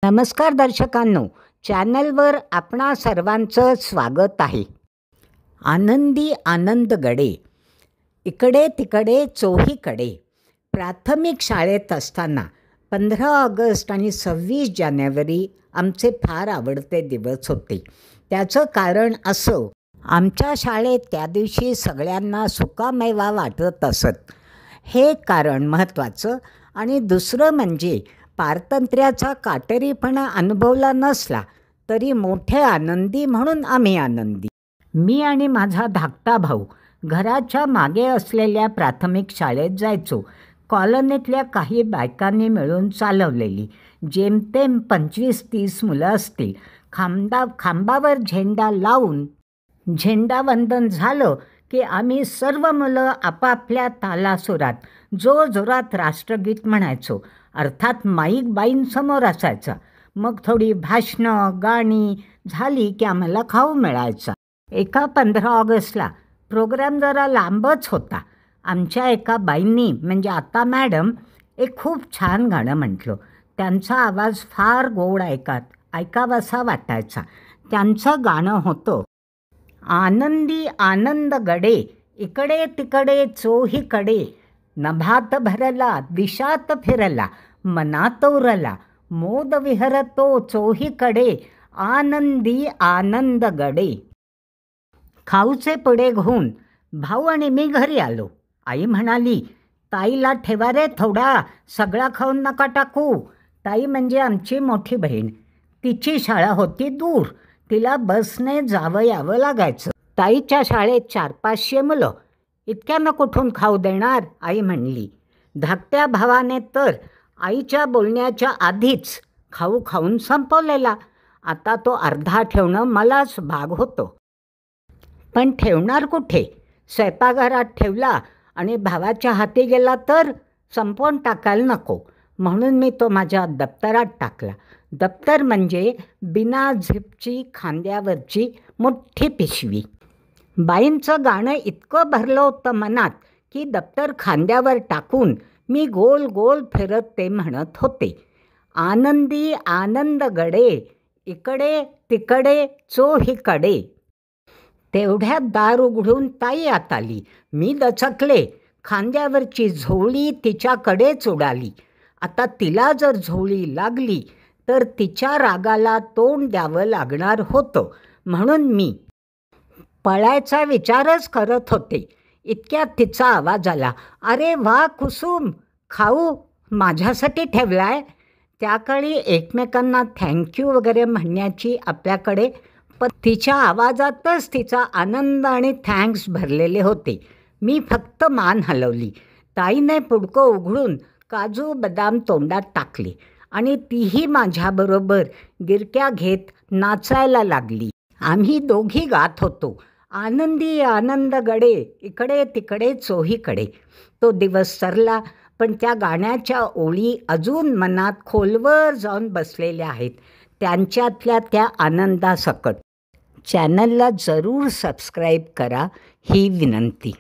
नमस्कार दर्शकांनो, चॅनलवर आपणा सर्वांचं स्वागत आहे. आनंदी आनंदगडे इकडे तिकडे चोहीकडे. प्राथमिक शाळेत असताना 15 ऑगस्ट आणि 26 जानेवारी आमचे फार आवडते दिवस होते. त्याचं कारण असं, आमच्या शाळेत त्या दिवशी सगळ्यांना सुकामेवा वाटत असत. हे कारण महत्त्वाचं. आणि दुसरं म्हणजे पारतंत्र्याचा काटेरीपणा अनुभवला नसला तरी मोठे आनंदी म्हणून आम्ही आनंदी. मी आणि माझा धाकटा भाऊ घराच्या मागे असलेल्या प्राथमिक शाळेत जायचो. कॉलनीतल्या काही बायकांनी मिळून चालवलेली. जेमतेम 25-30 मुलं असतील. खांबावर झेंडा लावून झेंडावंदन झालं की आम्ही सर्व मुलं आपापल्या तालासुरात जोरजोरात राष्ट्रगीत म्हणायचो. अर्थात माईक बाईंसमोर असायचा. मग थोडी भाषणं गाणी झाली की आम्हाला खाऊ मिळायचा. एका 15 ऑगस्टला प्रोग्राम जरा लांबच होता. आमच्या एका बाईंनी, म्हणजे आता मॅडम, एक खूप छान गाणं म्हटलं. त्यांचा आवाज फार गोड ऐकावासा वाटायचा. त्यांचं गाणं होतं, आनंदी आनंदगडे इकडे तिकडे चोहीकडे, नभात भरला दिशात फिरला, मनात उरला मोद विहरतो चोहीकडे, आनंदी आनंदगडे. खाऊचे पुढे घेऊन भाऊ आणि मी घरी आलो. आई म्हणाली, ताईला ठेवा रे थोडा, सगळा खाऊन नका टाकू. ताई म्हणजे आमची मोठी बहीण. तिची शाळा होती दूर. तिला बसने जावं यावं लागायचं. ताईच्या शाळेत 400-500 मुलं. इतक्यानं कुठून खाऊ देणार, आई म्हणली. धाकट्या भावाने तर आईच्या बोलण्याच्या आधीच खाऊ खाऊन संपवलेला. आता तो अर्धा ठेवणं मलाच भाग होतो. पण ठेवणार कुठे? स्वयंपाकघरात ठेवला आणि भावाच्या हाती गेला तर संपवून टाकायला नको, म्हणून मी तो माझ्या दप्तरात टाकला. दप्तर म्हणजे बिना झिपची खांद्यावरची मोठी पिशवी. बाईंचं गाणं इतकं भरलं होतं मनात की दप्तर खांद्यावर टाकून मी गोल गोल फिरत ते म्हणत होते, आनंदी आनंदगडे इकडे तिकडे चोहीकडे. तेवढ्यात दार उघडून ताई आत आली. मी दचकले. खांद्यावरची झोळी तिच्याकडेच उडाली. आता तिला जर झोळी लागली तर तिच्या रागाला तोंड द्यावं लागणार होतं, म्हणून मी पळायचा विचारच करत होते. इतक्यात तिचा आवाज आला, अरे वा कुसुम, खाऊ माझ्यासाठी ठेवलाय. त्याकाळी एकमेकांना थँक्यू वगैरे म्हणण्याची आपल्याकडे तिच्या आवाजातच तिचा आनंद आणि थँक्स भरलेले होते. मी फक्त मान हलवली. ताईने पुडकं उघडून काजू बदाम तोंडात टाकले आणि तीही माझ्याबरोबर गिरक्या घेत नाचायला लागली. आम्ही दोघी गात होतो, आनंदी आनंदगडे इकडे तिकडे चोहीकडे. तो दिवस सरला, पण त्या गाण्याच्या ओळी अजून मनात खोलवर जाऊन बसलेल्या आहेत. त्यांच्यातल्या त्या आनंदासकट. चॅनलला जरूर सबस्क्राईब करा ही विनंती.